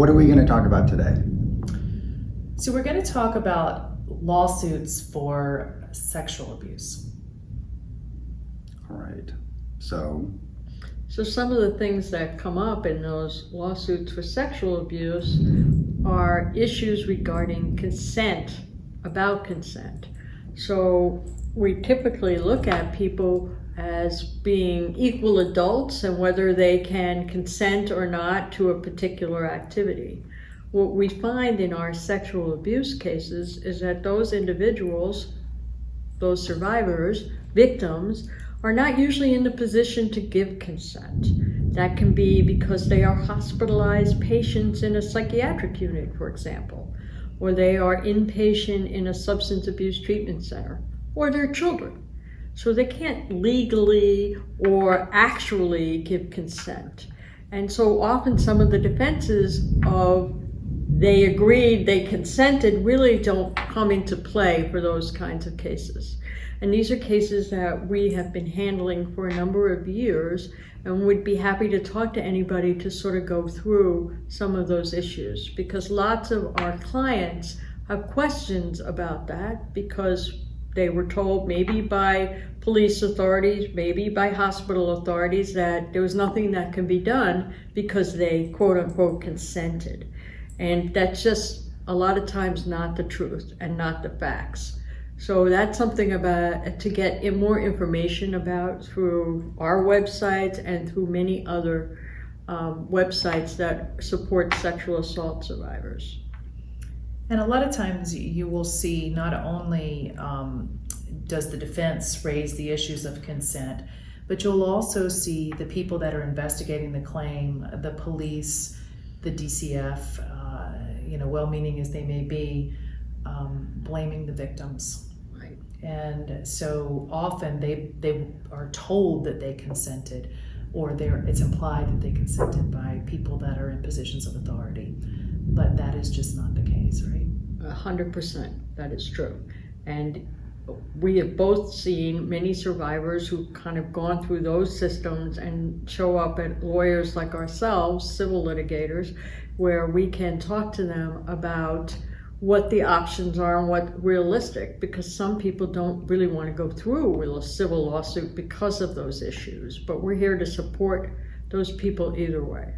what are we going to talk about today? So we're going to talk about lawsuits for sexual abuse. All right. So some of the things that come up in those lawsuits for sexual abuse are issues regarding consent, about consent. So we typically look at people as being equal adults and whether they can consent or not to a particular activity. What we find in our sexual abuse cases is that those individuals, those survivors, victims, are not usually in the position to give consent. That can be because they are hospitalized patients in a psychiatric unit, for example, or they are inpatient in a substance abuse treatment center, or they're children. So they can't legally or actually give consent. And so often some of the defenses of they agreed, they consented, really don't come into play for those kinds of cases. And these are cases that we have been handling for a number of years, and would be happy to talk to anybody to sort of go through some of those issues, because lots of our clients have questions about that because they were told maybe by police authorities, maybe by hospital authorities, that there was nothing that can be done because they quote unquote consented. And that's just a lot of times not the truth and not the facts. So that's something about to get more information about through our websites and through many other websites that support sexual assault survivors. And a lot of times you will see not only does the defense raise the issues of consent, but you'll also see the people that are investigating the claim, the police, the DCF, well-meaning as they may be, blaming the victims. Right. And so often they are told that they consented, or it's implied that they consented by people that are in positions of authority. But that is just not the case, right? 100%, that is true. And we have both seen many survivors who kind of gone through those systems and show up at lawyers like ourselves, civil litigators, where we can talk to them about what the options are and what's realistic, because some people don't really want to go through with a civil lawsuit because of those issues. But we're here to support those people either way.